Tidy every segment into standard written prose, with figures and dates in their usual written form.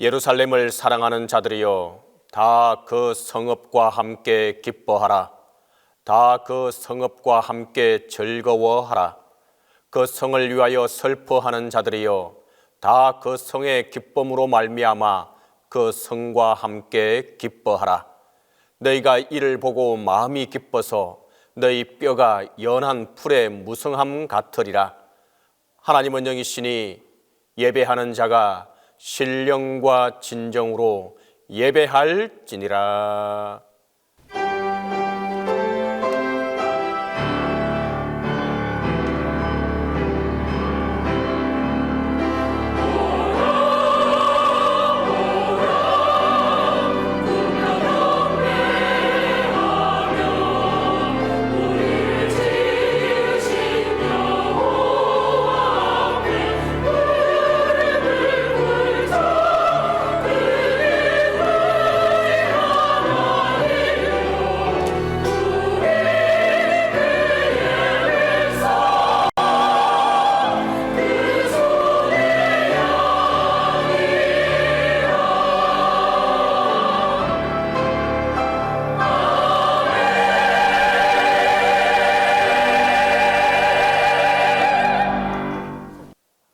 예루살렘을 사랑하는 자들이여, 다 그 성읍과 함께 기뻐하라. 다 그 성읍과 함께 즐거워하라. 그 성을 위하여 슬퍼하는 자들이여, 다 그 성의 기쁨으로 말미암아 그 성과 함께 기뻐하라. 너희가 이를 보고 마음이 기뻐서 너희 뼈가 연한 풀의 무성함 같으리라. 하나님은 영이시니 예배하는 자가 신령과 진정으로 예배할지니라.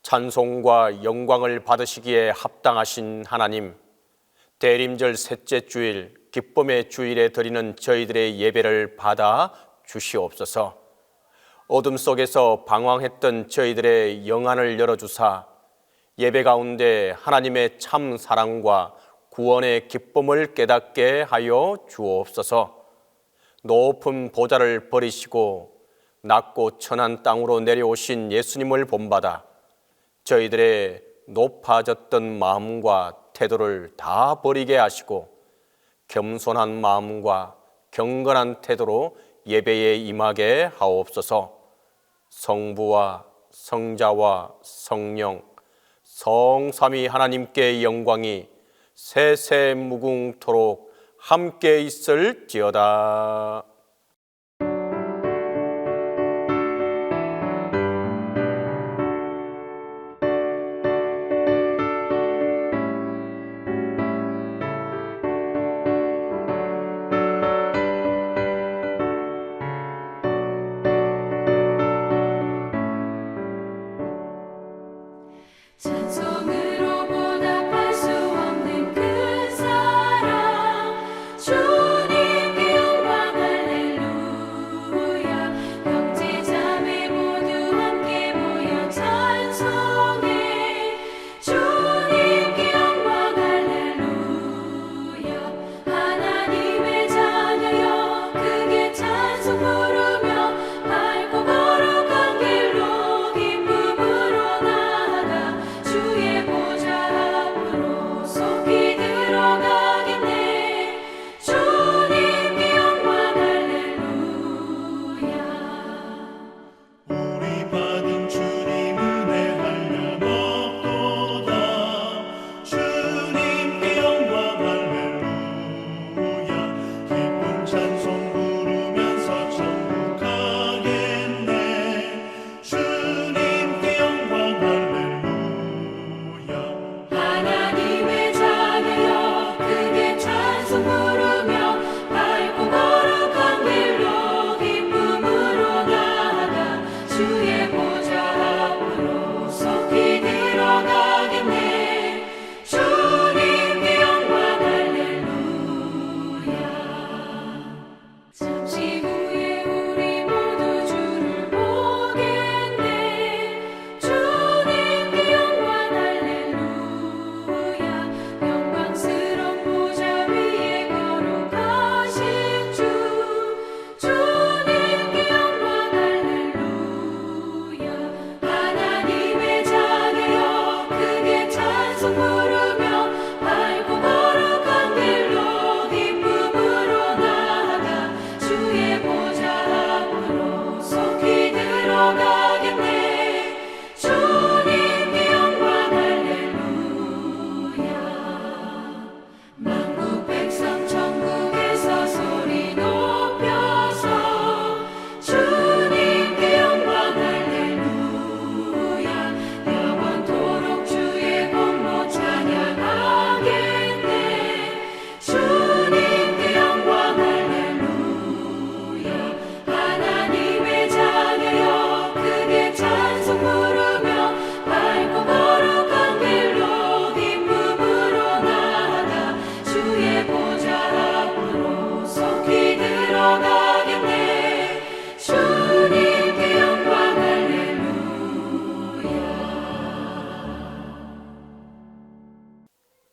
찬송과 영광을 받으시기에 합당하신 하나님, 대림절 셋째 주일, 기쁨의 주일에 드리는 저희들의 예배를 받아 주시옵소서. 어둠 속에서 방황했던 저희들의 영안을 열어주사 예배 가운데 하나님의 참 사랑과 구원의 기쁨을 깨닫게 하여 주옵소서. 높은 보좌를 버리시고 낮고 천한 땅으로 내려오신 예수님을 본받아 저희들의 높아졌던 마음과 태도를 다 버리게 하시고 겸손한 마음과 경건한 태도로 예배에 임하게 하옵소서. 성부와 성자와 성령 성삼위 하나님께 영광이 세세무궁토록 함께 있을지어다. 찬송으로 보답할 수 없는 그 사랑, 주님께 영광을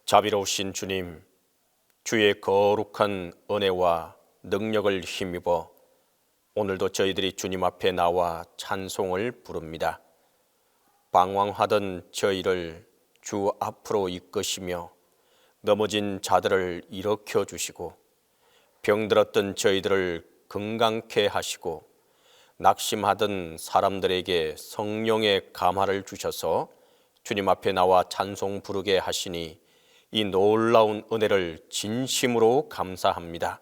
자비로우신 주님, 주의 거룩한 은혜와 능력을 힘입어 오늘도 저희들이 주님 앞에 나와 찬송을 부릅니다. 방황하던 저희를 주 앞으로 이끄시며 넘어진 자들을 일으켜 주시고 병들었던 저희들을 건강케 하시고 낙심하던 사람들에게 성령의 감화를 주셔서 주님 앞에 나와 찬송 부르게 하시니 이 놀라운 은혜를 진심으로 감사합니다.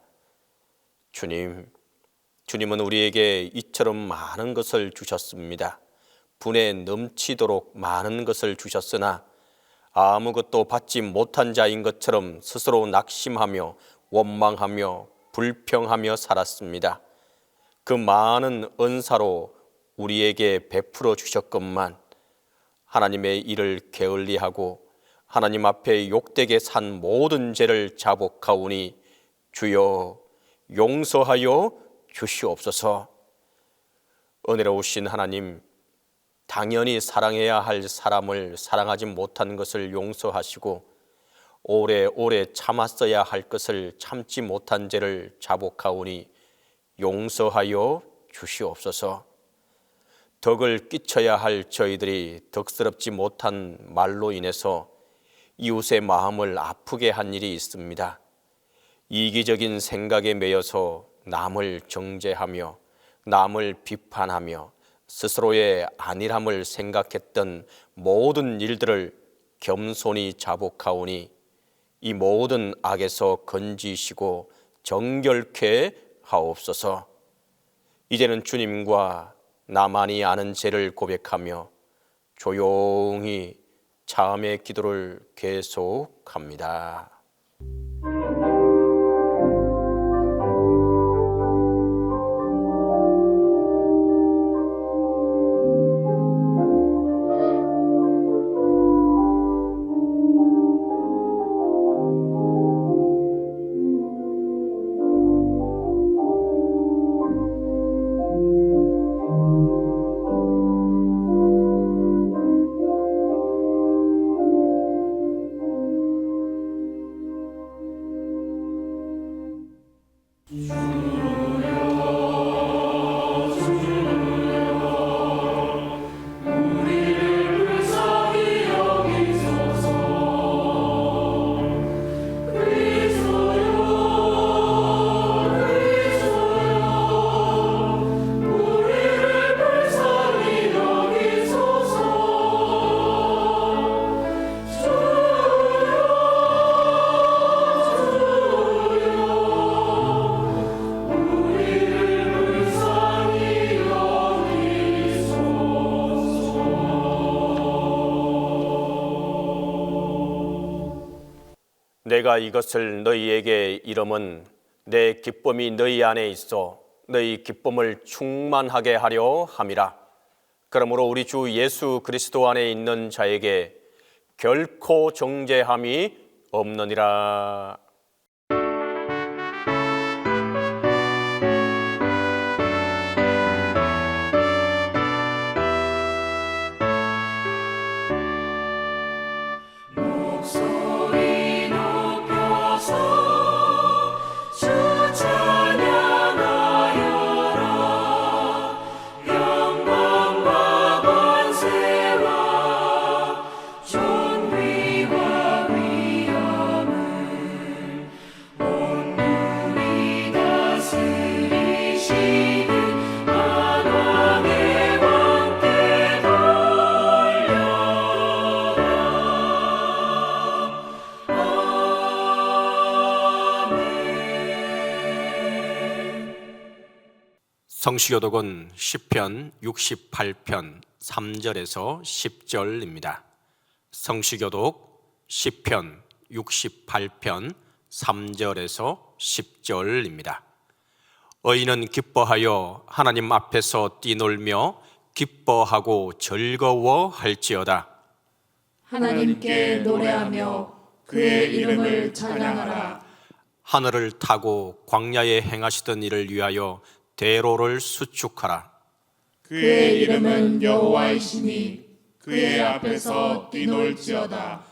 주님은 우리에게 이처럼 많은 것을 주셨습니다. 분에 넘치도록 많은 것을 주셨으나 아무것도 받지 못한 자인 것처럼 스스로 낙심하며 원망하며 불평하며 살았습니다. 그 많은 은사로 우리에게 베풀어 주셨건만 하나님의 일을 게을리하고 하나님 앞에 욕되게 산 모든 죄를 자복하오니 주여 용서하여 주시옵소서. 은혜로우신 하나님, 당연히 사랑해야 할 사람을 사랑하지 못한 것을 용서하시고 오래오래 참았어야 할 것을 참지 못한 죄를 자복하오니 용서하여 주시옵소서. 덕을 끼쳐야 할 저희들이 덕스럽지 못한 말로 인해서 이웃의 마음을 아프게 한 일이 있습니다. 이기적인 생각에 매여서 남을 정죄하며 남을 비판하며 스스로의 안일함을 생각했던 모든 일들을 겸손히 자복하오니 이 모든 악에서 건지시고 정결케 하옵소서. 이제는 주님과 나만이 아는 죄를 고백하며 조용히 자음의 기도를 계속합니다. 내가 이것을 너희에게 이름은 내 기쁨이 너희 안에 있어 너희 기쁨을 충만하게 하려 함이라. 그러므로 우리 주 예수 그리스도 안에 있는 자에게 결코 정죄함이 없느니라. 목소리 높여서 주 찬양하여라. 영광과 권세와 존귀와 위엄을 온누리 다스리시는 만왕의 왕께 돌려라. 성시교독은 시편 68편 3절에서 10절입니다. 성시교독 시편 68편 3절에서 10절입니다. 의인은 기뻐하여 하나님 앞에서 뛰놀며 기뻐하고 즐거워할지어다. 하나님께 노래하며 그의 이름을 찬양하라. 하늘을 타고 광야에 행하시던 일을 위하여 대로를 수축하라. 그의 이름은 여호와이시니 그의 앞에서 뛰놀지어다.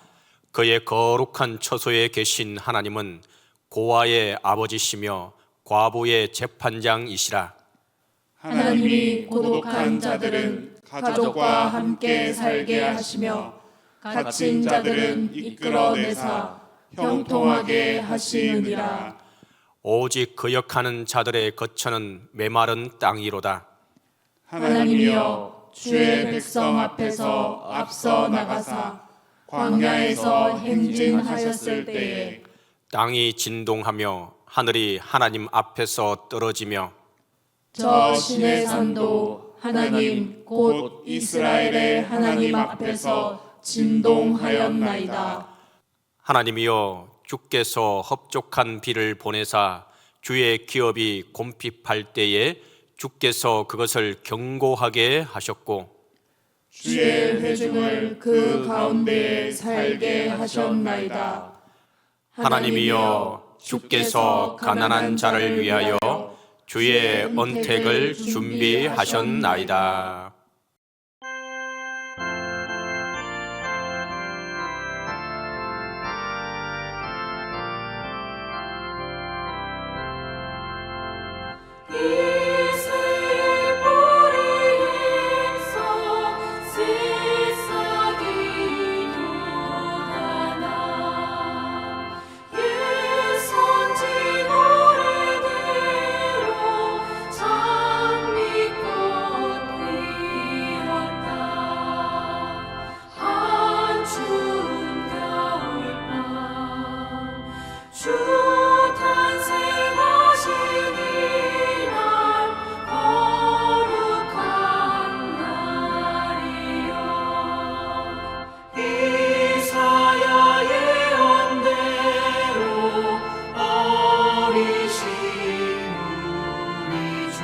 그의 거룩한 처소에 계신 하나님은 고아의 아버지시며 과부의 재판장이시라. 하나님이 고독한 자들은 가족과 함께 살게 하시며 갇힌 자들은 이끌어내사 형통하게 하시느니라. 오직 거역하는 자들의 거처는 메마른 땅이로다. 하나님이여 주의 백성 앞에서 앞서 나가사 광야에서 행진하셨을 때에 땅이 진동하며 하늘이 하나님 앞에서 떨어지며 저 신의 산도 하나님 곧 이스라엘의 하나님 앞에서 진동하였나이다. 하나님이여 주께서 흡족한 비를 보내사 주의 기업이 곰핍할 때에 주께서 그것을 견고하게 하셨고 주의 회중을 그 가운데에 살게 하셨나이다. 하나님이여 주께서 가난한 자를 위하여 주의 언택을 준비하셨나이다. 이새의 뿌리에서 새싹이 돋아나 옛 선지 노래대로 장미꽃 피었다. 한추운 겨울밤 주 탄생하시니 거룩한 날이여. 이사야 예언대로 어리신 우리 주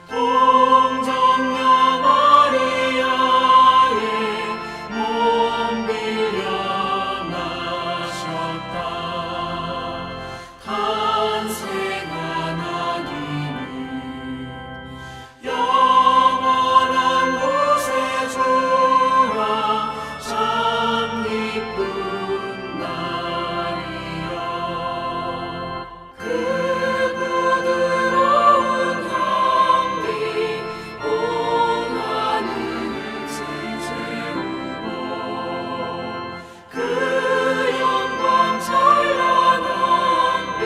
동정녀 마리아의 몸 빌려 나셨다. 탄생한 아기는 영원한 구세주와 참 기쁜 날이여. 그 부드러운 향기 온 하늘을 채우고 그 영광 찬란한 빛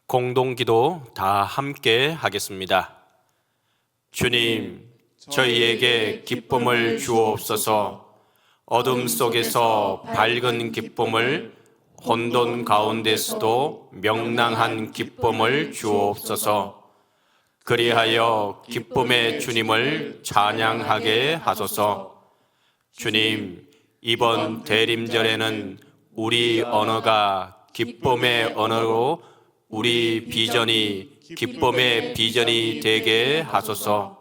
공동기도 다 함께 하겠습니다. 주님, 저희에게 기쁨을 주옵소서. 어둠 속에서 밝은 기쁨을, 혼돈 가운데서도 명랑한 기쁨을 주옵소서. 그리하여 기쁨의 주님을 찬양하게 하소서. 주님, 이번 대림절에는 우리 언어가 기쁨의 언어로 우리 비전이 기쁨의 비전이 되게 하소서.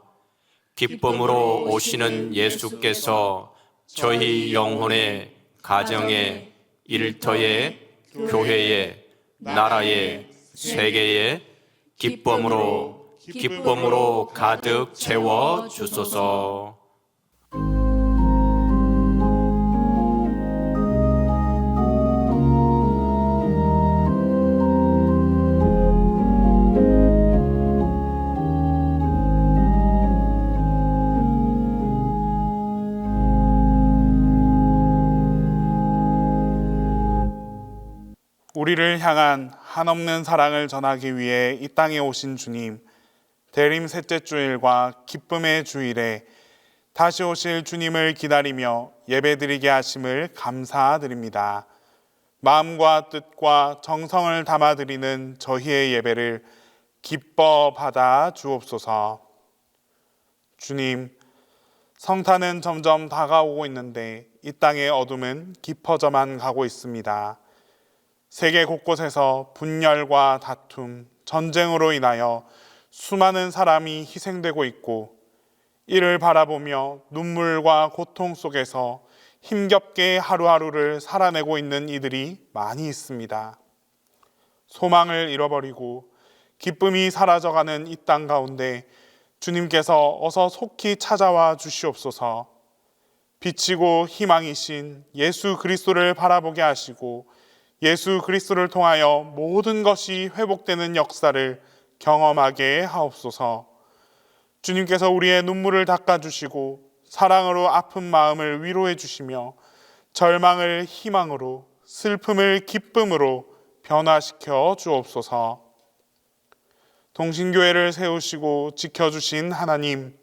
기쁨으로 오시는 예수께서 저희 영혼의 가정에, 일터에, 교회에, 나라에, 세계에 기쁨으로 가득 채워 주소서. 우리를 향한 한없는 사랑을 전하기 위해 이 땅에 오신 주님, 대림 셋째 주일과 기쁨의 주일에 다시 오실 주님을 기다리며 예배드리게 하심을 감사드립니다. 마음과 뜻과 정성을 담아드리는 저희의 예배를 기뻐 받아 주옵소서. 주님, 성탄은 점점 다가오고 있는데 이 땅의 어둠은 깊어져만 가고 있습니다. 세계 곳곳에서 분열과 다툼, 전쟁으로 인하여 수많은 사람이 희생되고 있고, 이를 바라보며 눈물과 고통 속에서 힘겹게 하루하루를 살아내고 있는 이들이 많이 있습니다. 소망을 잃어버리고 기쁨이 사라져가는 이 땅 가운데 주님께서 어서 속히 찾아와 주시옵소서. 빛이고 희망이신 예수 그리스도를 바라보게 하시고 예수 그리스도를 통하여 모든 것이 회복되는 역사를 경험하게 하옵소서. 주님께서 우리의 눈물을 닦아주시고 사랑으로 아픈 마음을 위로해 주시며 절망을 희망으로, 슬픔을 기쁨으로 변화시켜 주옵소서. 동신교회를 세우시고 지켜주신 하나님,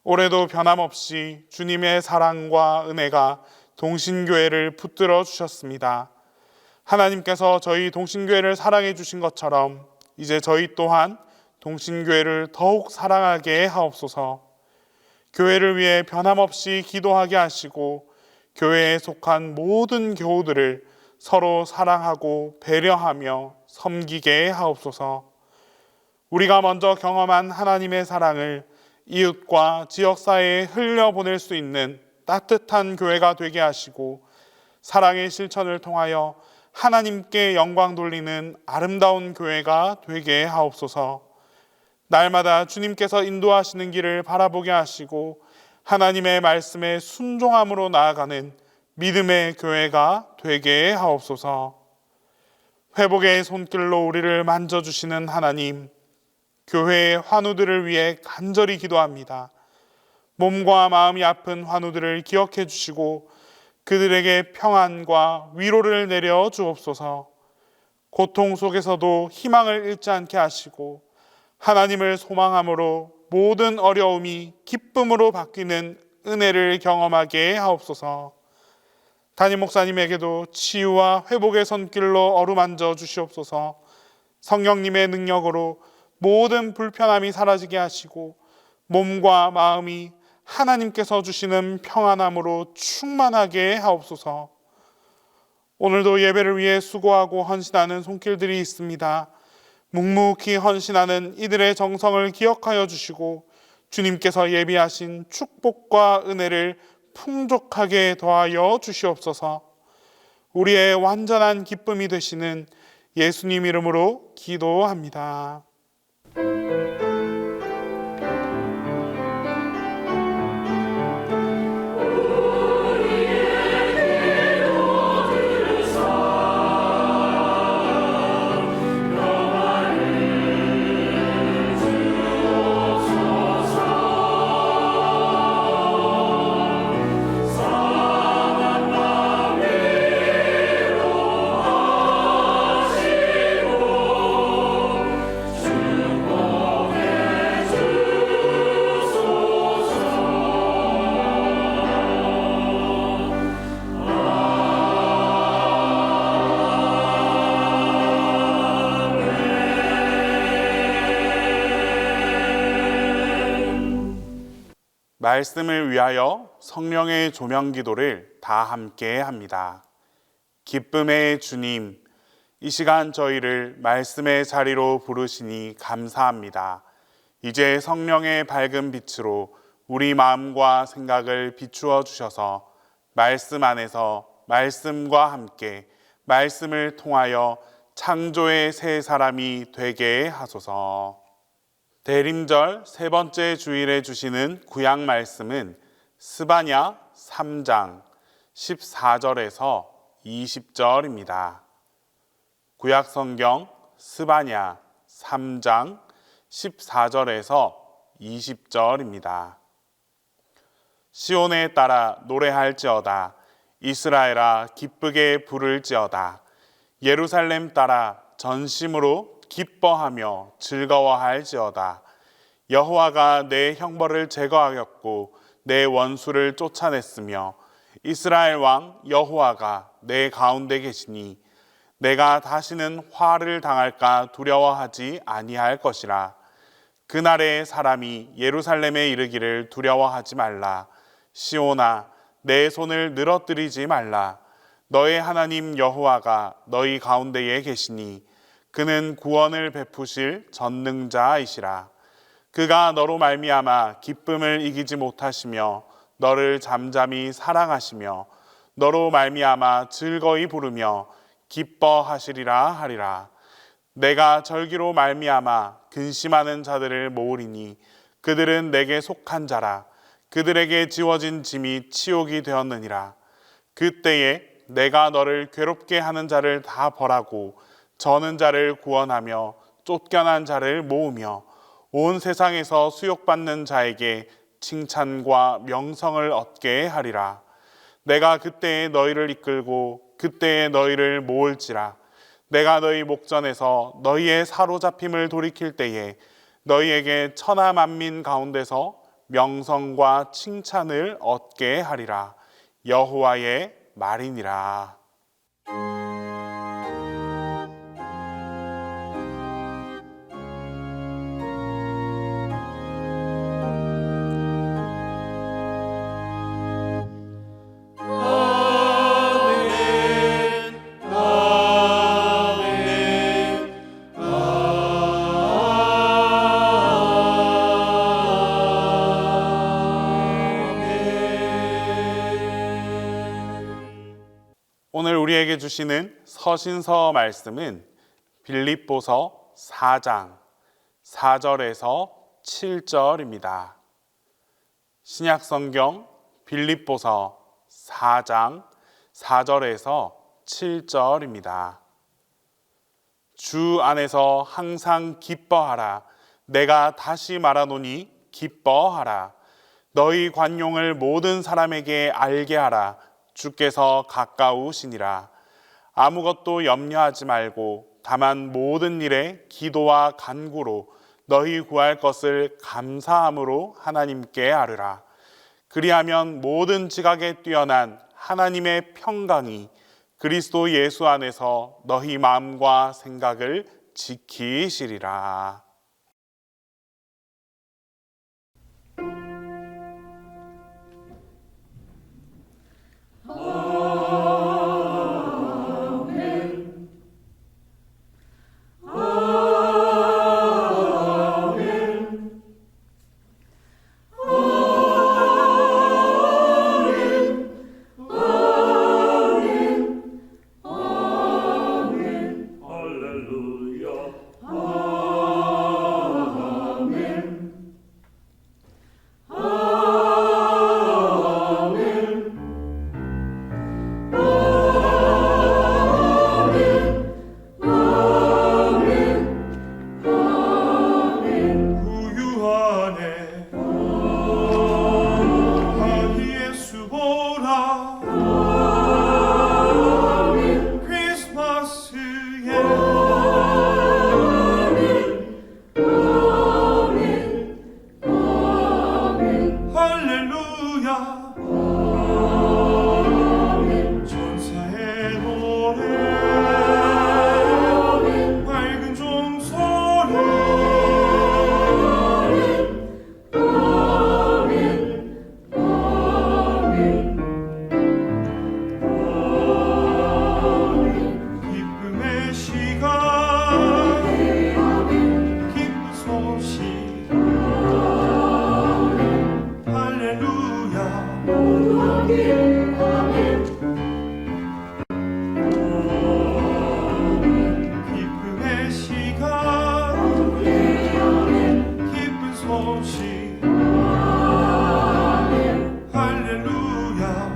올해도 변함없이 주님의 사랑과 은혜가 동신교회를 붙들어 주셨습니다. 하나님께서 저희 동신교회를 사랑해 주신 것처럼 이제 저희 또한 동신교회를 더욱 사랑하게 하옵소서. 교회를 위해 변함없이 기도하게 하시고 교회에 속한 모든 교우들을 서로 사랑하고 배려하며 섬기게 하옵소서. 우리가 먼저 경험한 하나님의 사랑을 이웃과 지역사회에 흘려보낼 수 있는 따뜻한 교회가 되게 하시고 사랑의 실천을 통하여 하나님께 영광 돌리는 아름다운 교회가 되게 하옵소서. 날마다 주님께서 인도하시는 길을 바라보게 하시고 하나님의 말씀에 순종함으로 나아가는 믿음의 교회가 되게 하옵소서. 회복의 손길로 우리를 만져주시는 하나님, 교회의 환우들을 위해 간절히 기도합니다. 몸과 마음이 아픈 환우들을 기억해 주시고 그들에게 평안과 위로를 내려 주옵소서. 고통 속에서도 희망을 잃지 않게 하시고 하나님을 소망함으로 모든 어려움이 기쁨으로 바뀌는 은혜를 경험하게 하옵소서. 담임 목사님에게도 치유와 회복의 손길로 어루만져 주시옵소서. 성령님의 능력으로 모든 불편함이 사라지게 하시고 몸과 마음이 하나님께서 주시는 평안함으로 충만하게 하옵소서. 오늘도 예배를 위해 수고하고 헌신하는 손길들이 있습니다. 묵묵히 헌신하는 이들의 정성을 기억하여 주시고 주님께서 예비하신 축복과 은혜를 풍족하게 더하여 주시옵소서. 우리의 완전한 기쁨이 되시는 예수님 이름으로 기도합니다. 말씀을 위하여 성령의 조명 기도를 다 함께 합니다. 기쁨의 주님, 이 시간 저희를 말씀의 자리로 부르시니 감사합니다. 이제 성령의 밝은 빛으로 우리 마음과 생각을 비추어 주셔서 말씀 안에서 말씀과 함께 말씀을 통하여 창조의 새 사람이 되게 하소서. 대림절 세 번째 주일에 주시는 구약 말씀은 스바냐 3장 14절에서 20절입니다. 구약 성경 스바냐 3장 14절에서 20절입니다. 시온에 따라 노래할지어다. 이스라엘아 기쁘게 부를지어다. 예루살렘 따라 전심으로 기뻐하며 즐거워할지어다. 여호와가 내 형벌을 제거하였고 내 원수를 쫓아냈으며 이스라엘 왕 여호와가 내 가운데 계시니 내가 다시는 화를 당할까 두려워하지 아니할 것이라. 그날에 사람이 예루살렘에 이르기를 두려워하지 말라. 시온아 내 손을 늘어뜨리지 말라. 너의 하나님 여호와가 너희 가운데에 계시니 그는 구원을 베푸실 전능자이시라. 그가 너로 말미암아 기쁨을 이기지 못하시며 너를 잠잠히 사랑하시며 너로 말미암아 즐거이 부르며 기뻐하시리라 하리라. 내가 절기로 말미암아 근심하는 자들을 모으리니 그들은 내게 속한 자라. 그들에게 지워진 짐이 치욕이 되었느니라. 그때에 내가 너를 괴롭게 하는 자를 다 벌하고 저는 자를 구원하며 쫓겨난 자를 모으며 온 세상에서 수욕받는 자에게 칭찬과 명성을 얻게 하리라. 내가 그때에 너희를 이끌고 그때에 너희를 모을지라. 내가 너희 목전에서 너희의 사로잡힘을 돌이킬 때에 너희에게 천하 만민 가운데서 명성과 칭찬을 얻게 하리라. 여호와의 말이니라. 오늘 우리에게 주시는 서신서 말씀은 빌립보서 4장 4절에서 7절입니다. 신약성경 빌립보서 4장 4절에서 7절입니다. 주 안에서 항상 기뻐하라. 내가 다시 말하노니 기뻐하라. 너희 관용을 모든 사람에게 알게 하라. 주께서 가까우시니라. 아무것도 염려하지 말고 다만 모든 일에 기도와 간구로 너희 구할 것을 감사함으로 하나님께 아뢰라. 그리하면 모든 지각에 뛰어난 하나님의 평강이 그리스도 예수 안에서 너희 마음과 생각을 지키시리라. 할렐루야. 기쁨의 시간 기쁜 소식 할렐루야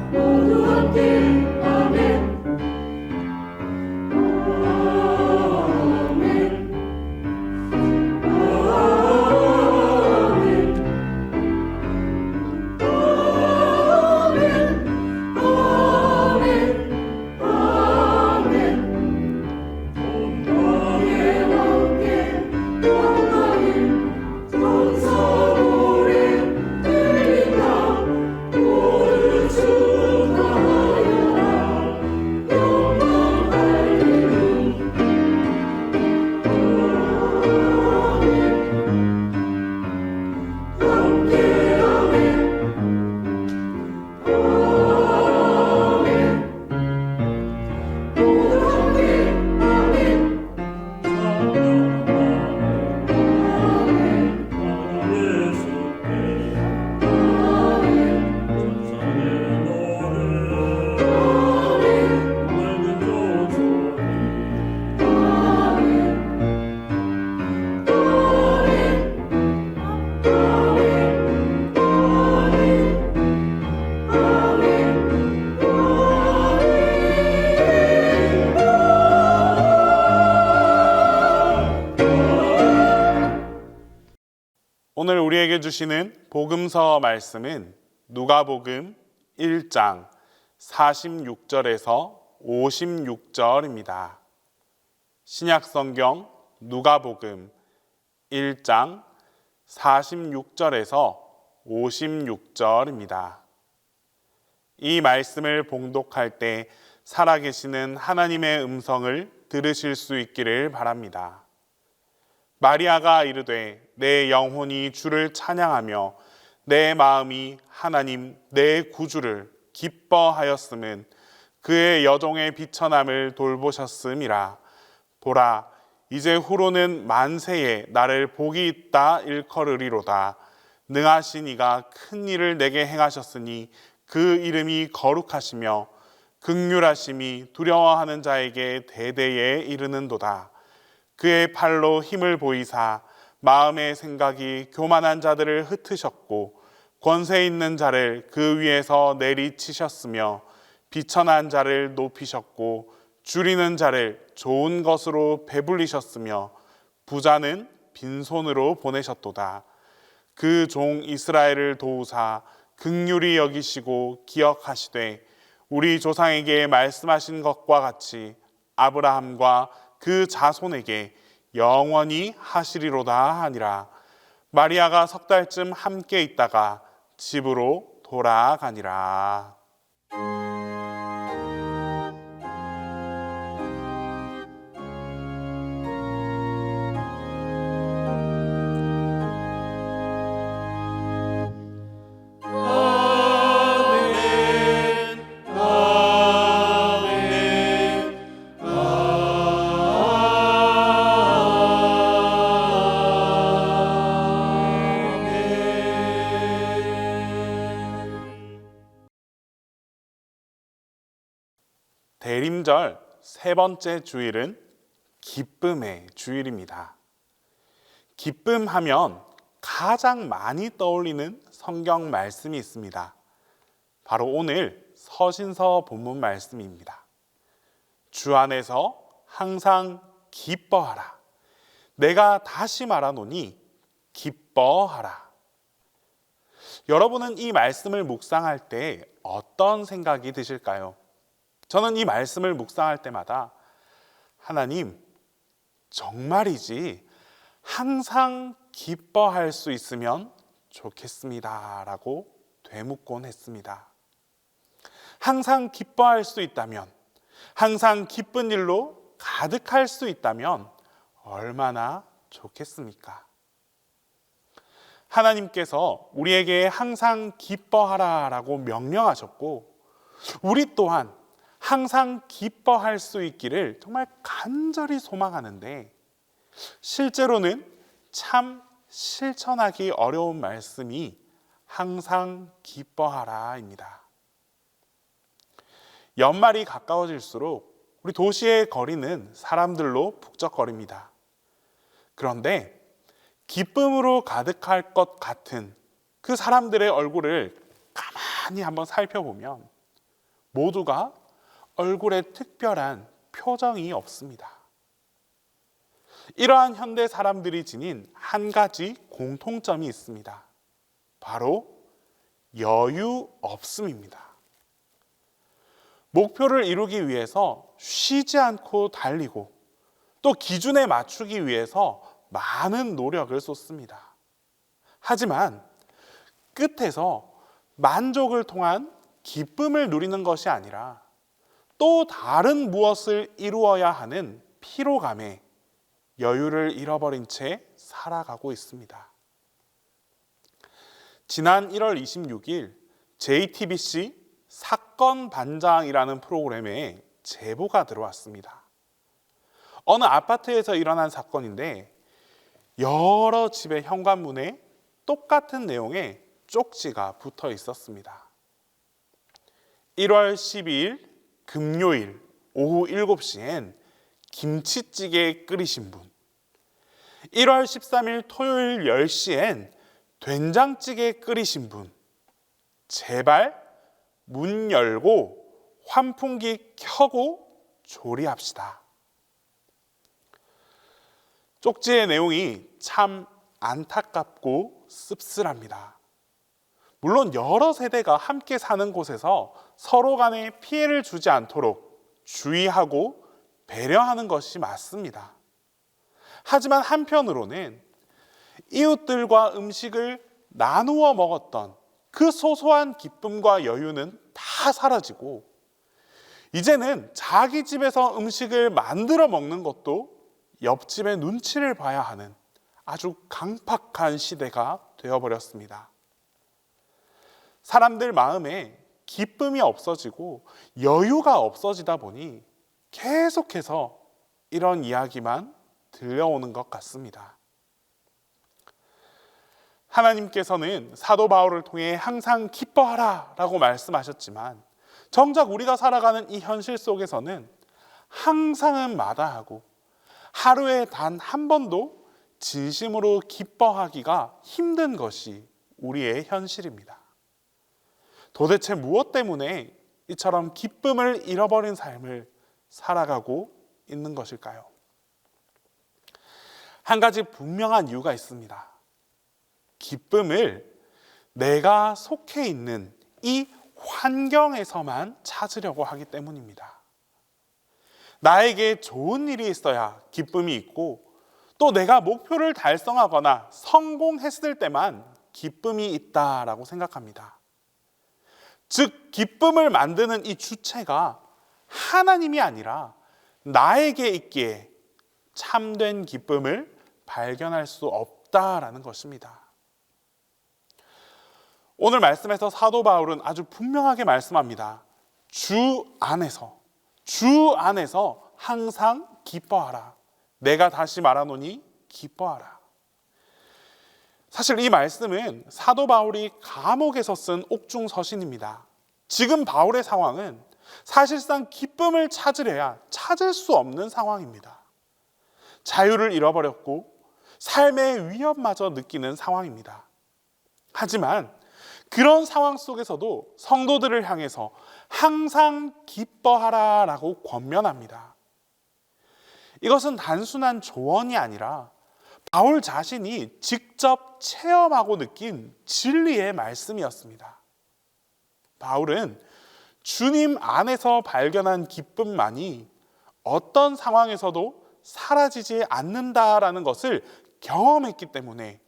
오늘 우리에게 주시는 복음서 말씀은 누가복음 1장 46절에서 56절입니다. 신약성경 누가복음 1장 46절에서 56절입니다. 이 말씀을 봉독할 때 살아계시는 하나님의 음성을 들으실 수 있기를 바랍니다. 마리아가 이르되 내 영혼이 주를 찬양하며 내 마음이 하나님 내 구주를 기뻐하였음은 그의 여종의 비천함을 돌보셨음이라. 보라, 이제 후로는 만세에 나를 복이 있다 일컬으리로다. 능하신 이가 큰 일을 내게 행하셨으니 그 이름이 거룩하시며 긍휼하심이 두려워하는 자에게 대대에 이르는도다. 그의 팔로 힘을 보이사 마음의 생각이 교만한 자들을 흩으셨고 권세 있는 자를 그 위에서 내리치셨으며 비천한 자를 높이셨고 줄이는 자를 좋은 것으로 배불리셨으며 부자는 빈손으로 보내셨도다. 그 종 이스라엘을 도우사 긍휼히 여기시고 기억하시되 우리 조상에게 말씀하신 것과 같이 아브라함과 그 자손에게 영원히 하시리로다 하니라. 마리아가 석 달쯤 함께 있다가 집으로 돌아가니라. 대림절 세 번째 주일은 기쁨의 주일입니다. 기쁨하면 가장 많이 떠올리는 성경 말씀이 있습니다. 바로 오늘 서신서 본문 말씀입니다. 주 안에서 항상 기뻐하라. 내가 다시 말하노니 기뻐하라. 여러분은 이 말씀을 묵상할 때 어떤 생각이 드실까요? 저는 이 말씀을 묵상할 때마다 하나님, 정말이지 항상 기뻐할 수 있으면 좋겠습니다 라고 되묻곤 했습니다. 항상 기뻐할 수 있다면, 항상 기쁜 일로 가득할 수 있다면 얼마나 좋겠습니까? 하나님께서 우리에게 항상 기뻐하라 라고 명령하셨고, 우리 또한 항상 기뻐할 수 있기를 정말 간절히 소망하는데, 실제로는 참 실천하기 어려운 말씀이 항상 기뻐하라입니다. 연말이 가까워질수록 우리 도시의 거리는 사람들로 북적거립니다. 그런데 기쁨으로 가득할 것 같은 그 사람들의 얼굴을 가만히 한번 살펴보면 모두가 얼굴에 특별한 표정이 없습니다. 이러한 현대 사람들이 지닌 한 가지 공통점이 있습니다. 바로 여유 없음입니다. 목표를 이루기 위해서 쉬지 않고 달리고 또 기준에 맞추기 위해서 많은 노력을 쏟습니다. 하지만 끝에서 만족을 통한 기쁨을 누리는 것이 아니라 또 다른 무엇을 이루어야 하는 피로감에 여유를 잃어버린 채 살아가고 있습니다. 지난 1월 26일 JTBC 사건 반장이라는 프로그램에 제보가 들어왔습니다. 어느 아파트에서 일어난 사건인데 여러 집의 현관문에 똑같은 내용의 쪽지가 붙어 있었습니다. 1월 12일 금요일 오후 7시엔 김치찌개 끓이신 분, 1월 13일 토요일 10시엔 된장찌개 끓이신 분, 제발 문 열고 환풍기 켜고 조리합시다. 쪽지의 내용이 참 안타깝고 씁쓸합니다. 물론 여러 세대가 함께 사는 곳에서 서로 간에 피해를 주지 않도록 주의하고 배려하는 것이 맞습니다. 하지만 한편으로는 이웃들과 음식을 나누어 먹었던 그 소소한 기쁨과 여유는 다 사라지고 이제는 자기 집에서 음식을 만들어 먹는 것도 옆집의 눈치를 봐야 하는 아주 강팍한 시대가 되어버렸습니다. 사람들 마음에 기쁨이 없어지고 여유가 없어지다 보니 계속해서 이런 이야기만 들려오는 것 같습니다. 하나님께서는 사도 바울을 통해 항상 기뻐하라 라고 말씀하셨지만 정작 우리가 살아가는 이 현실 속에서는 항상은 마다하고 하루에 단 한 번도 진심으로 기뻐하기가 힘든 것이 우리의 현실입니다. 도대체 무엇 때문에 이처럼 기쁨을 잃어버린 삶을 살아가고 있는 것일까요? 한 가지 분명한 이유가 있습니다. 기쁨을 내가 속해 있는 이 환경에서만 찾으려고 하기 때문입니다. 나에게 좋은 일이 있어야 기쁨이 있고 또 내가 목표를 달성하거나 성공했을 때만 기쁨이 있다라고 생각합니다. 즉 기쁨을 만드는 이 주체가 하나님이 아니라 나에게 있기에 참된 기쁨을 발견할 수 없다라는 것입니다. 오늘 말씀에서 사도 바울은 아주 분명하게 말씀합니다. 주 안에서 항상 기뻐하라. 내가 다시 말하노니 기뻐하라. 사실 이 말씀은 사도 바울이 감옥에서 쓴 옥중서신입니다. 지금 바울의 상황은 사실상 기쁨을 찾으려야 찾을 수 없는 상황입니다. 자유를 잃어버렸고 삶의 위협마저 느끼는 상황입니다. 하지만 그런 상황 속에서도 성도들을 향해서 항상 기뻐하라라고 권면합니다. 이것은 단순한 조언이 아니라 바울 자신이 직접 체험하고 느낀 진리의 말씀이었습니다. 바울은 주님 안에서 발견한 기쁨만이 어떤 상황에서도 사라지지 않는다라는 것을 경험했기 때문에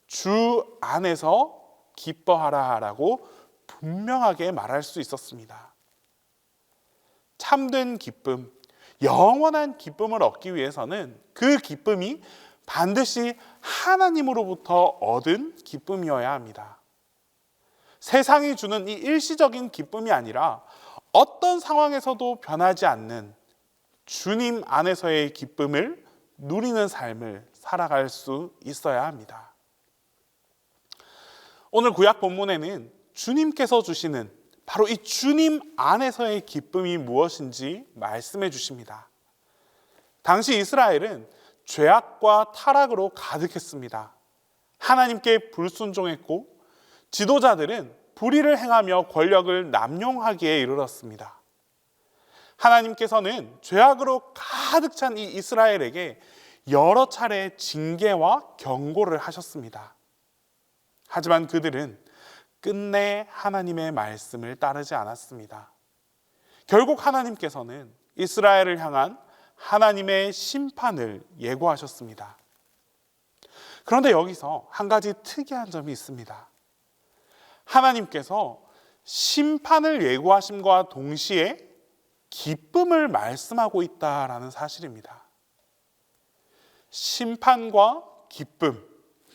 주 안에서 기뻐하라라고 분명하게 말할 수 있었습니다. 참된 기쁨, 영원한 기쁨을 얻기 위해서는 그 기쁨이 반드시 하나님으로부터 얻은 기쁨이어야 합니다. 세상이 주는 이 일시적인 기쁨이 아니라 어떤 상황에서도 변하지 않는 주님 안에서의 기쁨을 누리는 삶을 살아갈 수 있어야 합니다. 오늘 구약 본문에는 주님께서 주시는 바로 이 주님 안에서의 기쁨이 무엇인지 말씀해 주십니다. 당시 이스라엘은 죄악과 타락으로 가득했습니다. 하나님께 불순종했고 지도자들은 불의를 행하며 권력을 남용하기에 이르렀습니다. 하나님께서는 죄악으로 가득 찬 이 이스라엘에게 여러 차례 징계와 경고를 하셨습니다. 하지만 그들은 끝내 하나님의 말씀을 따르지 않았습니다. 결국 하나님께서는 이스라엘을 향한 하나님의 심판을 예고하셨습니다. 그런데 여기서 한 가지 특이한 점이 있습니다. 하나님께서 심판을 예고하심과 동시에 기쁨을 말씀하고 있다라는 사실입니다. 심판과 기쁨,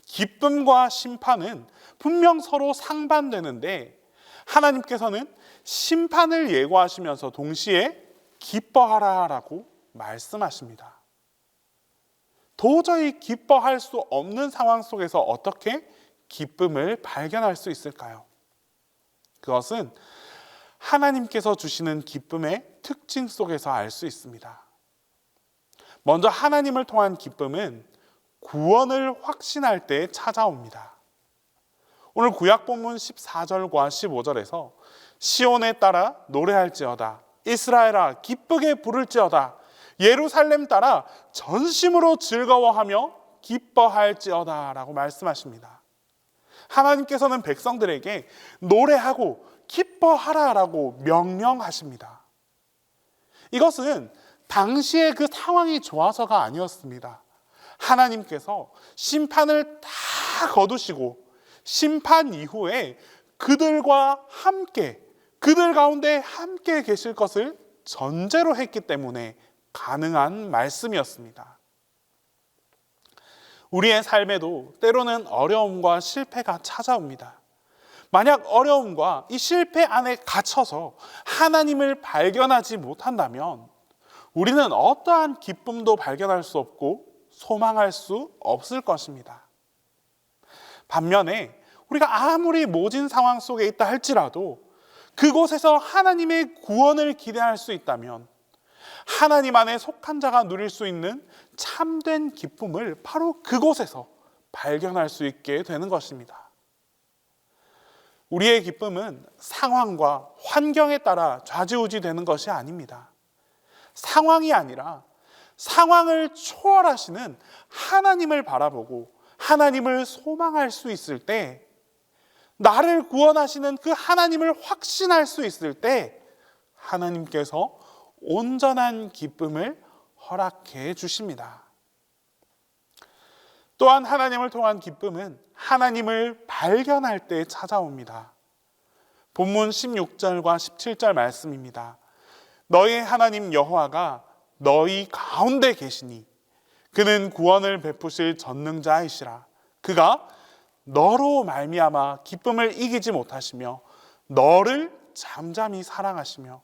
기쁨과 심판은 분명 서로 상반되는데 하나님께서는 심판을 예고하시면서 동시에 기뻐하라라고 말씀하십니다. 도저히 기뻐할 수 없는 상황 속에서 어떻게 기쁨을 발견할 수 있을까요? 그것은 하나님께서 주시는 기쁨의 특징 속에서 알 수 있습니다. 먼저 하나님을 통한 기쁨은 구원을 확신할 때 찾아옵니다. 오늘 구약 본문 14절과 15절에서 시온에 따라 노래할지어다, 이스라엘아 기쁘게 부를지어다, 예루살렘 따라 전심으로 즐거워하며 기뻐할지어다 라고 말씀하십니다. 하나님께서는 백성들에게 노래하고 기뻐하라라고 명령하십니다. 이것은 당시의 그 상황이 좋아서가 아니었습니다. 하나님께서 심판을 다 거두시고 심판 이후에 그들과 함께, 그들 가운데 함께 계실 것을 전제로 했기 때문에 가능한 말씀이었습니다. 우리의 삶에도 때로는 어려움과 실패가 찾아옵니다. 만약 어려움과 이 실패 안에 갇혀서 하나님을 발견하지 못한다면 우리는 어떠한 기쁨도 발견할 수 없고 소망할 수 없을 것입니다. 반면에 우리가 아무리 모진 상황 속에 있다 할지라도 그곳에서 하나님의 구원을 기대할 수 있다면 하나님 안에 속한 자가 누릴 수 있는 참된 기쁨을 바로 그곳에서 발견할 수 있게 되는 것입니다. 우리의 기쁨은 상황과 환경에 따라 좌지우지 되는 것이 아닙니다. 상황이 아니라 상황을 초월하시는 하나님을 바라보고 하나님을 소망할 수 있을 때, 나를 구원하시는 그 하나님을 확신할 수 있을 때 하나님께서 온전한 기쁨을 허락해 주십니다. 또한 하나님을 통한 기쁨은 하나님을 발견할 때 찾아옵니다. 본문 16절과 17절 말씀입니다. 너희 하나님 여호와가 너희 가운데 계시니 그는 구원을 베푸실 전능자이시라. 그가 너로 말미암아 기쁨을 이기지 못하시며 너를 잠잠히 사랑하시며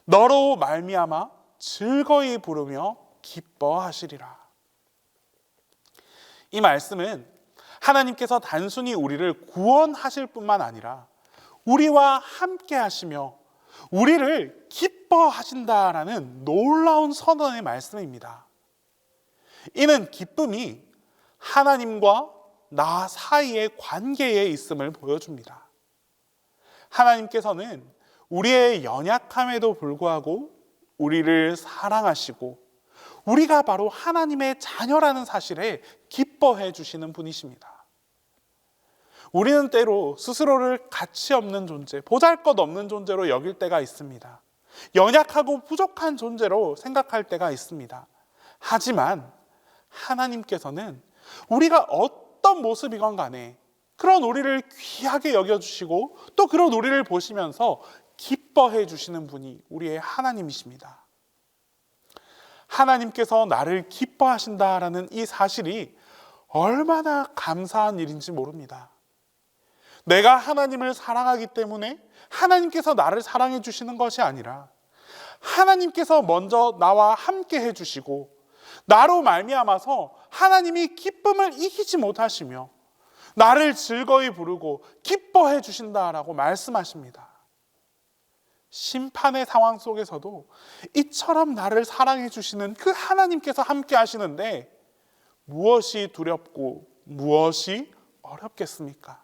너로 말미암아 즐거이 부르며 기뻐하시리라. 이 말씀은 하나님께서 단순히 우리를 구원하실 뿐만 아니라 우리와 함께 하시며 우리를 기뻐하신다라는 놀라운 선언의 말씀입니다. 이는 기쁨이 하나님과 나 사이의 관계에 있음을 보여줍니다. 하나님께서는 우리의 연약함에도 불구하고 우리를 사랑하시고 우리가 바로 하나님의 자녀라는 사실에 기뻐해 주시는 분이십니다. 우리는 때로 스스로를 가치 없는 존재, 보잘것없는 존재로 여길 때가 있습니다. 연약하고 부족한 존재로 생각할 때가 있습니다. 하지만 하나님께서는 우리가 어떤 모습이건 간에 그런 우리를 귀하게 여겨주시고 또 그런 우리를 보시면서 기뻐해 주시는 분이 우리의 하나님이십니다. 하나님께서 나를 기뻐하신다라는 이 사실이 얼마나 감사한 일인지 모릅니다. 내가 하나님을 사랑하기 때문에 하나님께서 나를 사랑해 주시는 것이 아니라 하나님께서 먼저 나와 함께 해주시고 나로 말미암아서 하나님이 기쁨을 이기지 못하시며 나를 즐거이 부르고 기뻐해 주신다라고 말씀하십니다. 심판의 상황 속에서도 이처럼 나를 사랑해 주시는 그 하나님께서 함께 하시는데 무엇이 두렵고 무엇이 어렵겠습니까?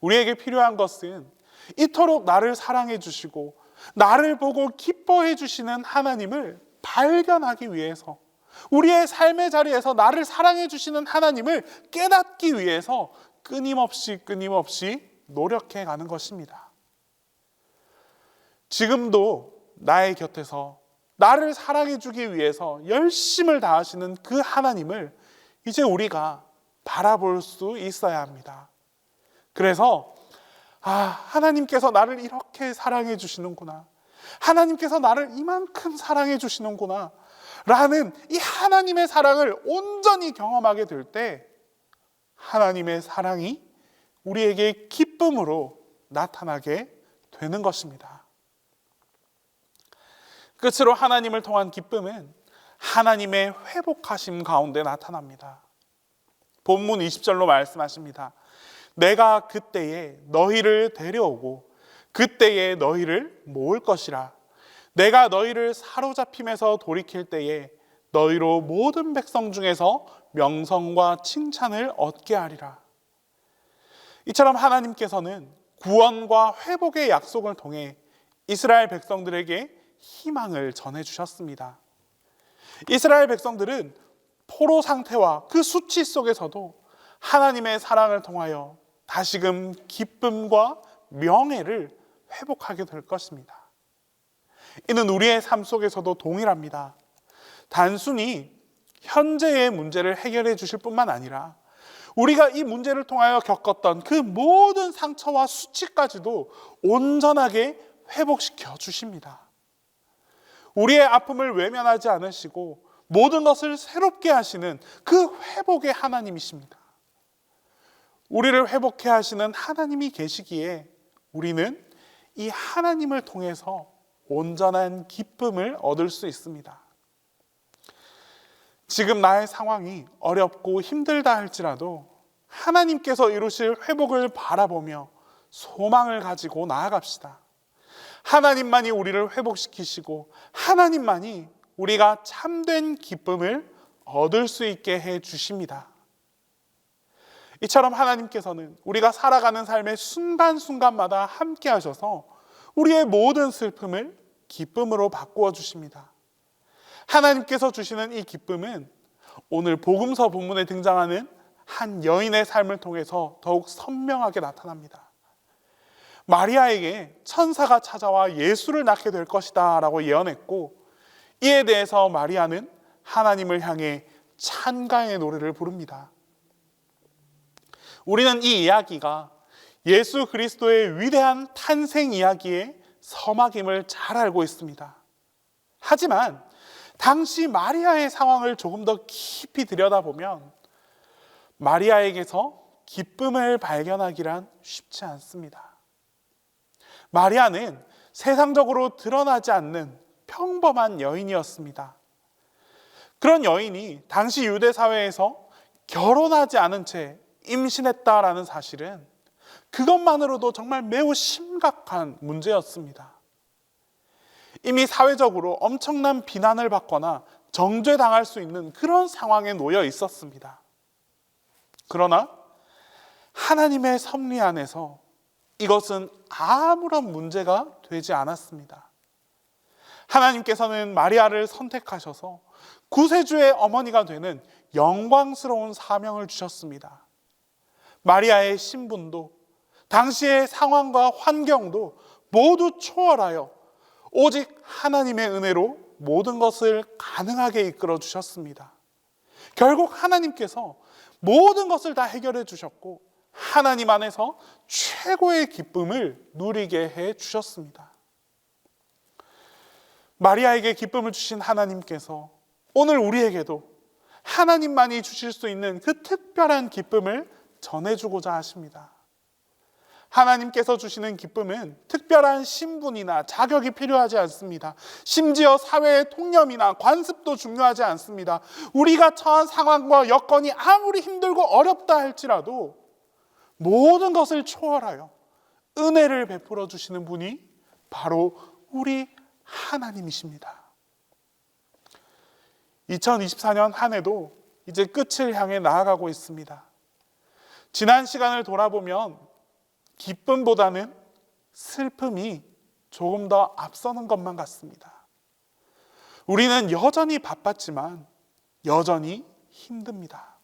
우리에게 필요한 것은 이토록 나를 사랑해 주시고 나를 보고 기뻐해 주시는 하나님을 발견하기 위해서, 우리의 삶의 자리에서 나를 사랑해 주시는 하나님을 깨닫기 위해서 끊임없이 노력해 가는 것입니다. 지금도 나의 곁에서 나를 사랑해 주기 위해서 열심을 다하시는 그 하나님을 이제 우리가 바라볼 수 있어야 합니다. 그래서 하나님께서 나를 이렇게 사랑해 주시는구나, 하나님께서 나를 이만큼 사랑해 주시는구나 라는 이 하나님의 사랑을 온전히 경험하게 될 때 하나님의 사랑이 우리에게 기쁨으로 나타나게 되는 것입니다. 끝으로 하나님을 통한 기쁨은 하나님의 회복하심 가운데 나타납니다. 본문 20절로 말씀하십니다. 내가 그때에 너희를 데려오고 그때에 너희를 모을 것이라. 내가 너희를 사로잡힘에서 돌이킬 때에 너희로 모든 백성 중에서 명성과 칭찬을 얻게 하리라. 이처럼 하나님께서는 구원과 회복의 약속을 통해 이스라엘 백성들에게 희망을 전해주셨습니다. 이스라엘 백성들은 포로 상태와 그 수치 속에서도 하나님의 사랑을 통하여 다시금 기쁨과 명예를 회복하게 될 것입니다. 이는 우리의 삶 속에서도 동일합니다. 단순히 현재의 문제를 해결해 주실 뿐만 아니라 우리가 이 문제를 통하여 겪었던 그 모든 상처와 수치까지도 온전하게 회복시켜 주십니다. 우리의 아픔을 외면하지 않으시고 모든 것을 새롭게 하시는 그 회복의 하나님이십니다. 우리를 회복해 하시는 하나님이 계시기에 우리는 이 하나님을 통해서 온전한 기쁨을 얻을 수 있습니다. 지금 나의 상황이 어렵고 힘들다 할지라도 하나님께서 이루실 회복을 바라보며 소망을 가지고 나아갑시다. 하나님만이 우리를 회복시키시고 하나님만이 우리가 참된 기쁨을 얻을 수 있게 해 주십니다. 이처럼 하나님께서는 우리가 살아가는 삶의 순간순간마다 함께 하셔서 우리의 모든 슬픔을 기쁨으로 바꾸어 주십니다. 하나님께서 주시는 이 기쁨은 오늘 복음서 본문에 등장하는 한 여인의 삶을 통해서 더욱 선명하게 나타납니다. 마리아에게 천사가 찾아와 예수를 낳게 될 것이다 라고 예언했고, 이에 대해서 마리아는 하나님을 향해 찬가의 노래를 부릅니다. 우리는 이 이야기가 예수 그리스도의 위대한 탄생 이야기의 서막임을 잘 알고 있습니다. 하지만 당시 마리아의 상황을 조금 더 깊이 들여다보면 마리아에게서 기쁨을 발견하기란 쉽지 않습니다. 마리아는 세상적으로 드러나지 않는 평범한 여인이었습니다. 그런 여인이 당시 유대 사회에서 결혼하지 않은 채 임신했다라는 사실은 그것만으로도 정말 매우 심각한 문제였습니다. 이미 사회적으로 엄청난 비난을 받거나 정죄당할 수 있는 그런 상황에 놓여 있었습니다. 그러나 하나님의 섭리 안에서 이것은 아무런 문제가 되지 않았습니다. 하나님께서는 마리아를 선택하셔서 구세주의 어머니가 되는 영광스러운 사명을 주셨습니다. 마리아의 신분도 당시의 상황과 환경도 모두 초월하여 오직 하나님의 은혜로 모든 것을 가능하게 이끌어 주셨습니다. 결국 하나님께서 모든 것을 다 해결해 주셨고 하나님 안에서 최고의 기쁨을 누리게 해 주셨습니다. 마리아에게 기쁨을 주신 하나님께서 오늘 우리에게도 하나님만이 주실 수 있는 그 특별한 기쁨을 전해주고자 하십니다. 하나님께서 주시는 기쁨은 특별한 신분이나 자격이 필요하지 않습니다. 심지어 사회의 통념이나 관습도 중요하지 않습니다. 우리가 처한 상황과 여건이 아무리 힘들고 어렵다 할지라도 모든 것을 초월하여 은혜를 베풀어 주시는 분이 바로 우리 하나님이십니다. 2024년 한 해도 이제 끝을 향해 나아가고 있습니다. 지난 시간을 돌아보면 기쁨보다는 슬픔이 조금 더 앞서는 것만 같습니다. 우리는 여전히 바빴지만 여전히 힘듭니다.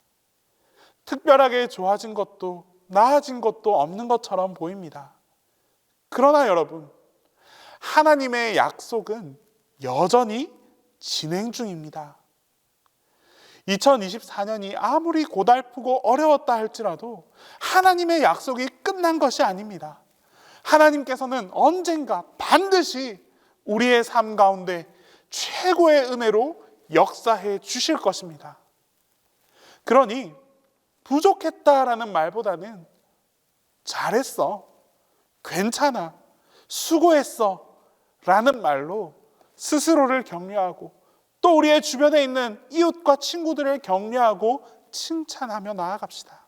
특별하게 좋아진 것도 나아진 것도 없는 것처럼 보입니다. 그러나 여러분, 하나님의 약속은 여전히 진행 중입니다. 2024년이 아무리 고달프고 어려웠다 할지라도 하나님의 약속이 끝난 것이 아닙니다. 하나님께서는 언젠가 반드시 우리의 삶 가운데 최고의 은혜로 역사해 주실 것입니다. 그러니 부족했다라는 말보다는 잘했어, 괜찮아, 수고했어 라는 말로 스스로를 격려하고 또 우리의 주변에 있는 이웃과 친구들을 격려하고 칭찬하며 나아갑시다.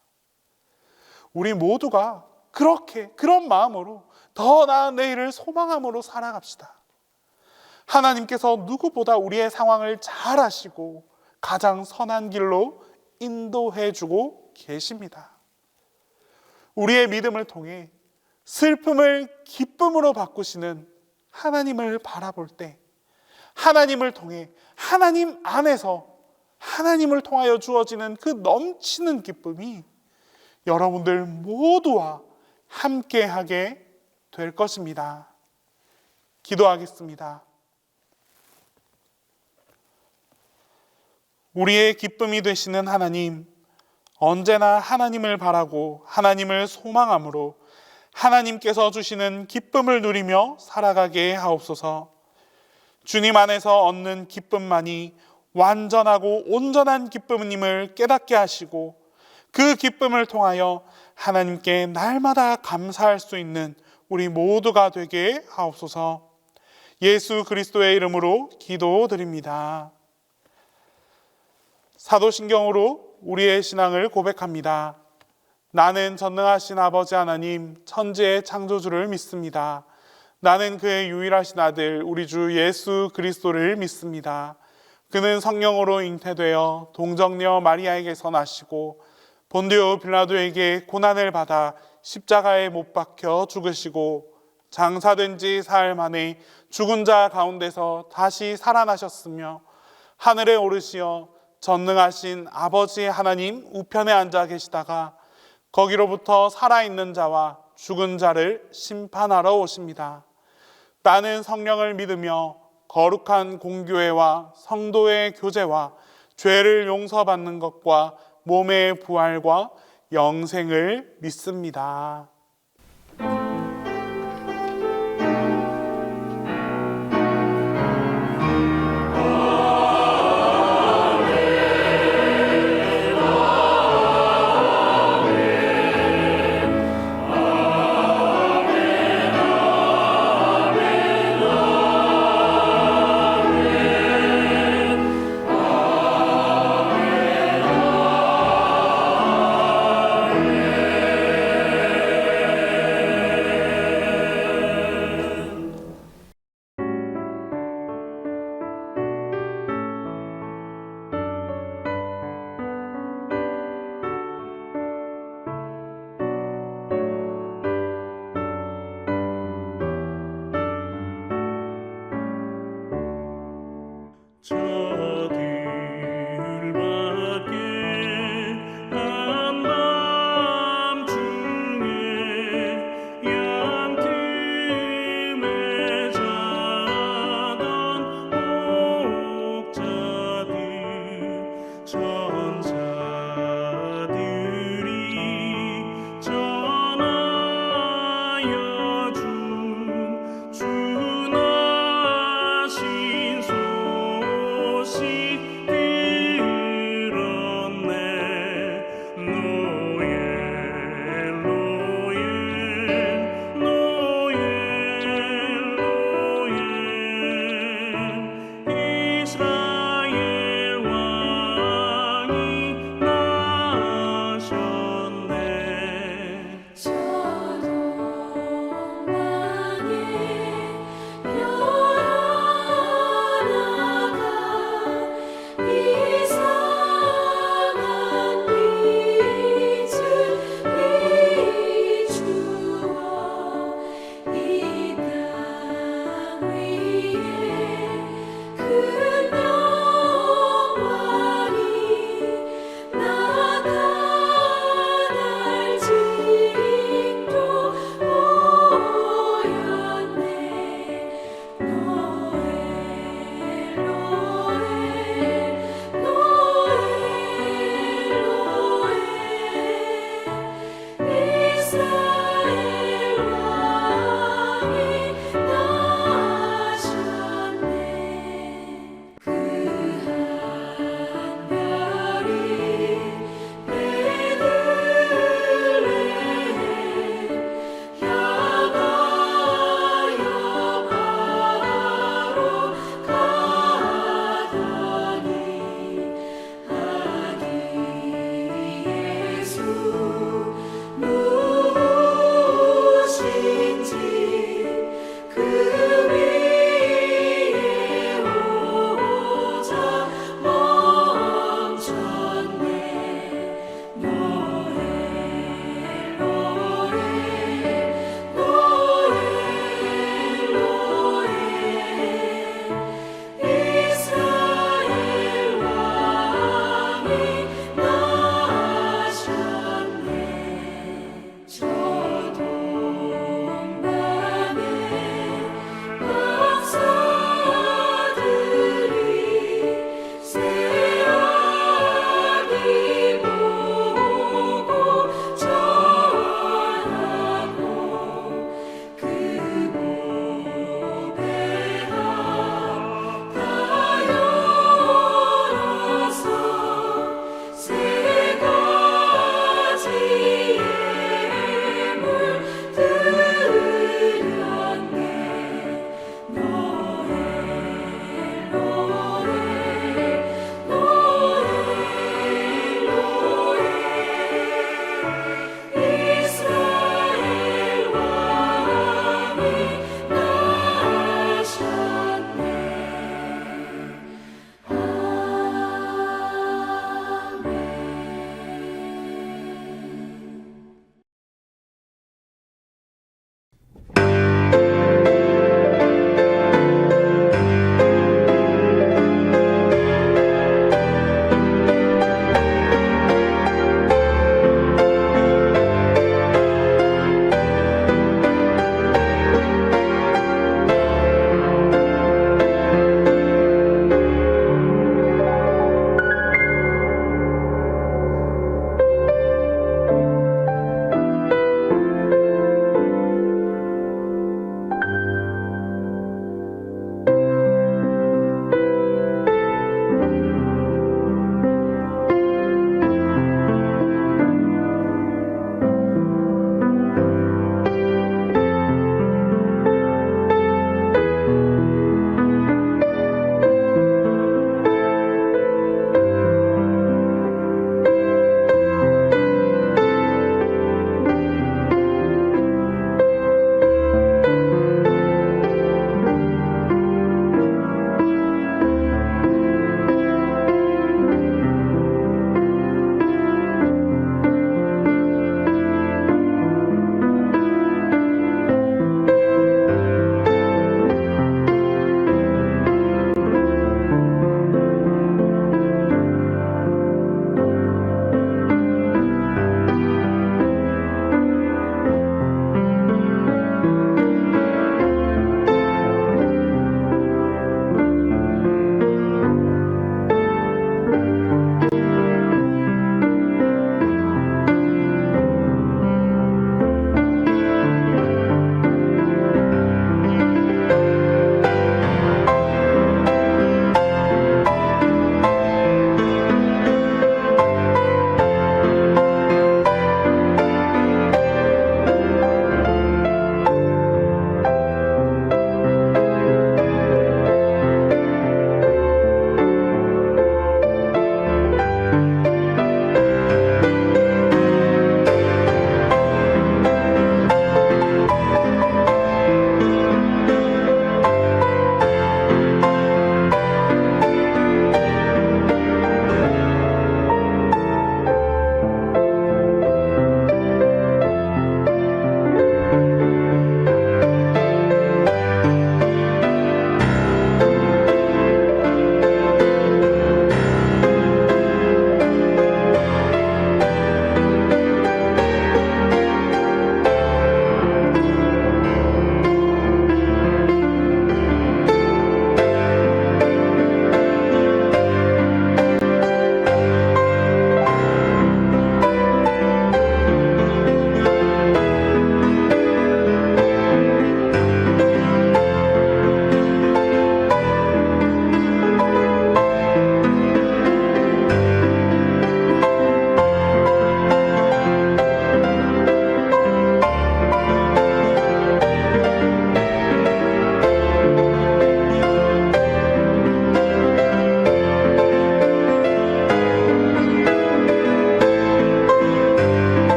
우리 모두가 그런 마음으로 더 나은 내일을 소망함으로 살아갑시다. 하나님께서 누구보다 우리의 상황을 잘 아시고 가장 선한 길로 인도해 주고 계십니다. 우리의 믿음을 통해 슬픔을 기쁨으로 바꾸시는 하나님을 바라볼 때 하나님을 통해 하나님 안에서 하나님을 통하여 주어지는 그 넘치는 기쁨이 여러분들 모두와 함께하게 될 것입니다. 기도하겠습니다. 우리의 기쁨이 되시는 하나님, 언제나 하나님을 바라고 하나님을 소망함으로 하나님께서 주시는 기쁨을 누리며 살아가게 하옵소서. 주님 안에서 얻는 기쁨만이 완전하고 온전한 기쁨임을 깨닫게 하시고 그 기쁨을 통하여 하나님께 날마다 감사할 수 있는 우리 모두가 되게 하옵소서. 예수 그리스도의 이름으로 기도드립니다. 사도신경으로 우리의 신앙을 고백합니다. 나는 전능하신 아버지 하나님 천지의 창조주를 믿습니다. 나는 그의 유일하신 아들 우리 주 예수 그리스도를 믿습니다. 그는 성령으로 잉태되어 동정녀 마리아에게서 나시고 본디오 빌라도에게 고난을 받아 십자가에 못 박혀 죽으시고 장사된 지 사흘 만에 죽은 자 가운데서 다시 살아나셨으며 하늘에 오르시어 전능하신 아버지 하나님 우편에 앉아 계시다가 거기로부터 살아있는 자와 죽은 자를 심판하러 오십니다. 나는 성령을 믿으며 거룩한 공교회와 성도의 교제와 죄를 용서받는 것과 몸의 부활과 영생을 믿습니다.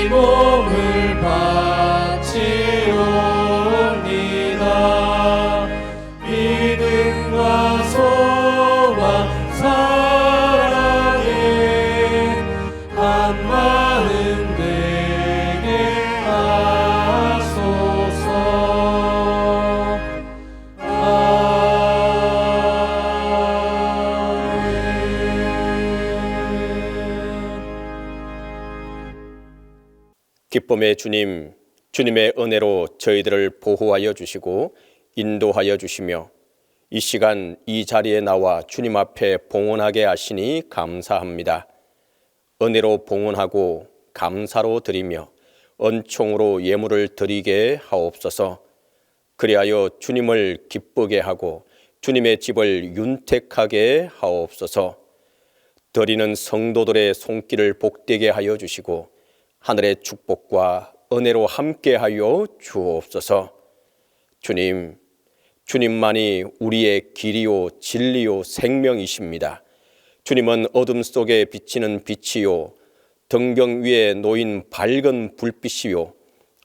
몸을 바치옵니다. 믿음과 소망 사랑에 한 마음 되게 하소서. 기쁨의 주님, 주님의 은혜로 저희들을 보호하여 주시고 인도하여 주시며 이 시간 이 자리에 나와 주님 앞에 봉헌하게 하시니 감사합니다. 은혜로 봉헌하고 감사로 드리며 은총으로 예물을 드리게 하옵소서. 그리하여 주님을 기쁘게 하고 주님의 집을 윤택하게 하옵소서. 드리는 성도들의 손길을 복되게 하여 주시고 하늘의 축복과 은혜로 함께하여 주옵소서. 주님, 주님만이 우리의 길이요 진리요 생명이십니다. 주님은 어둠 속에 비치는 빛이요 등경 위에 놓인 밝은 불빛이요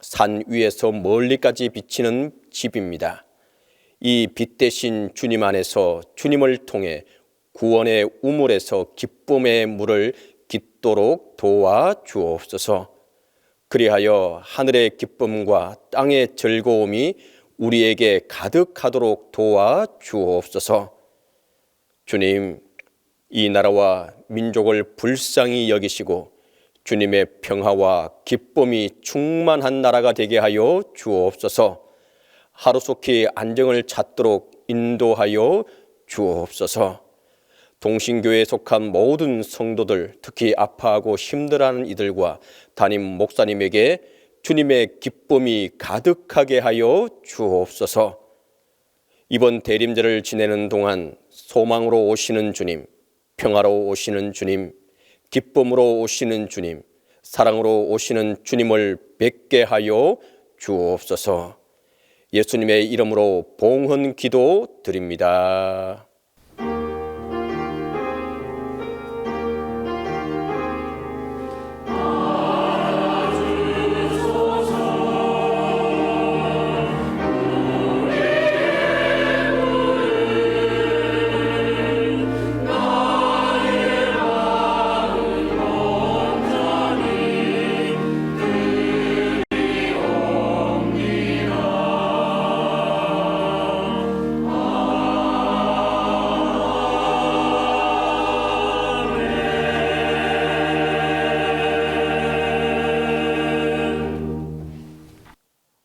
산 위에서 멀리까지 비치는 집입니다. 이 빛 대신 주님 안에서 주님을 통해 구원의 우물에서 기쁨의 물을 깃도록 도와 주옵소서. 그리하여 하늘의 기쁨과 땅의 즐거움이 우리에게 가득하도록 도와 주옵소서. 주님, 이 나라와 민족을 불쌍히 여기시고 주님의 평화와 기쁨이 충만한 나라가 되게 하여 주옵소서. 하루속히 안정을 찾도록 인도하여 주옵소서. 동신교회에 속한 모든 성도들, 특히 아파하고 힘들어하는 이들과 담임 목사님에게 주님의 기쁨이 가득하게 하여 주옵소서. 이번 대림절을 지내는 동안 소망으로 오시는 주님, 평화로 오시는 주님, 기쁨으로 오시는 주님, 사랑으로 오시는 주님을 뵙게 하여 주옵소서. 예수님의 이름으로 봉헌 기도 드립니다.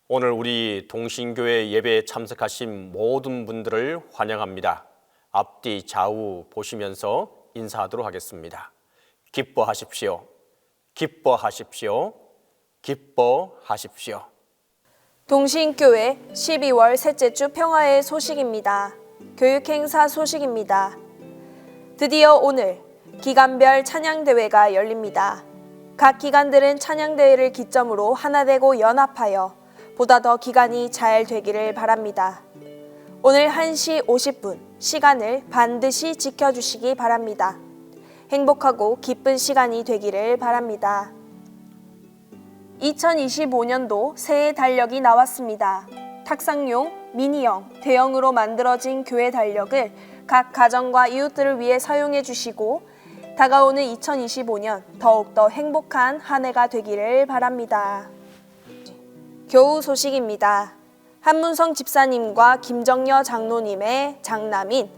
오늘 우리 동신교회 예배에 참석하신 모든 분들을 환영합니다. 앞뒤 좌우 보시면서 인사하도록 하겠습니다. 기뻐하십시오. 기뻐하십시오. 기뻐하십시오. 동신교회 12월 셋째 주 평화의 소식입니다. 교육행사 소식입니다. 드디어 오늘 기간별 찬양대회가 열립니다. 각 기간들은 찬양대회를 기점으로 하나 되고 연합하여 보다 더 기간이 잘 되기를 바랍니다. 오늘 1시 50분 시간을 반드시 지켜주시기 바랍니다. 행복하고 기쁜 시간이 되기를 바랍니다. 2025년도 새해 달력이 나왔습니다. 탁상용, 미니형, 대형으로 만들어진 교회 달력을 각 가정과 이웃들을 위해 사용해 주시고 다가오는 2025년 더욱더 행복한 한 해가 되기를 바랍니다. 교우 소식입니다. 한문성 집사님과 김정여 장로님의 장남인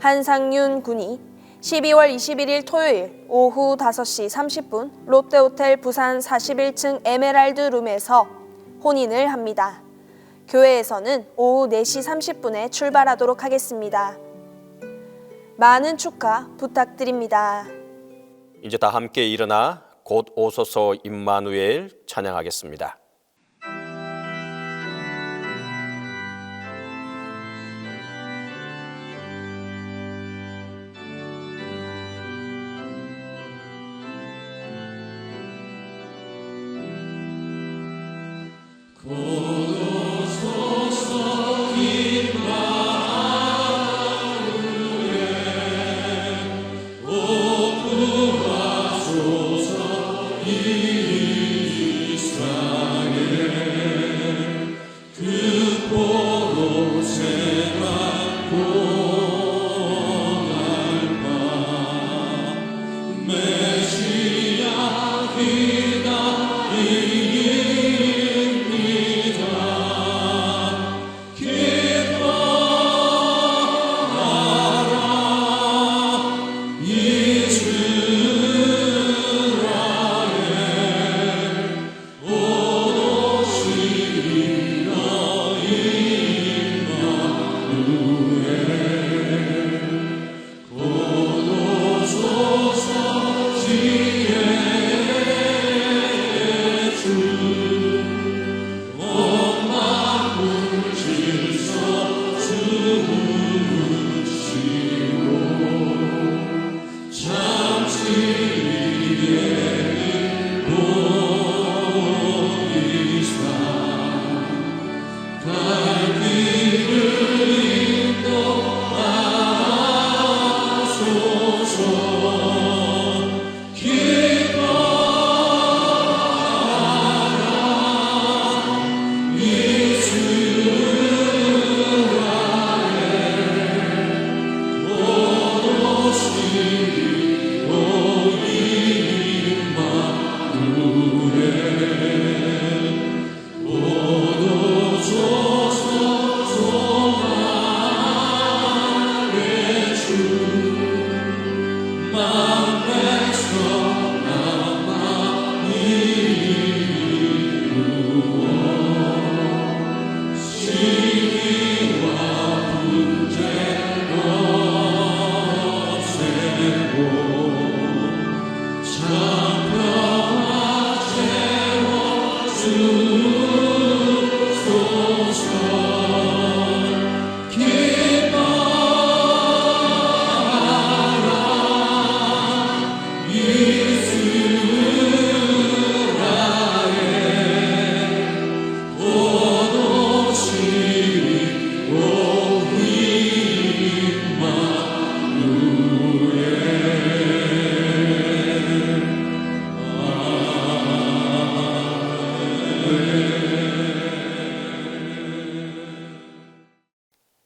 한상윤 군이 12월 21일 토요일 오후 5시 30분 롯데호텔 부산 41층 에메랄드 룸에서 혼인을 합니다. 교회에서는 오후 4시 30분에 출발하도록 하겠습니다. 많은 축하 부탁드립니다. 이제 다 함께 일어나 곧 오소서 임마누엘 찬양하겠습니다. 오 구하소서 이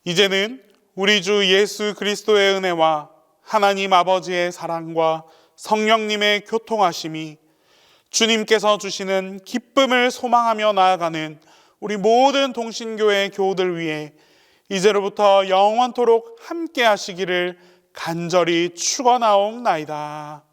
이제는 우리 주 예수 그리스도의 은혜와 하나님 아버지의 사랑과 성령님의 교통하심이 주님께서 주시는 기쁨을 소망하며 나아가는 우리 모든 동신교회 교우들 위해 이제로부터 영원토록 함께 하시기를 간절히 축원하옵나이다.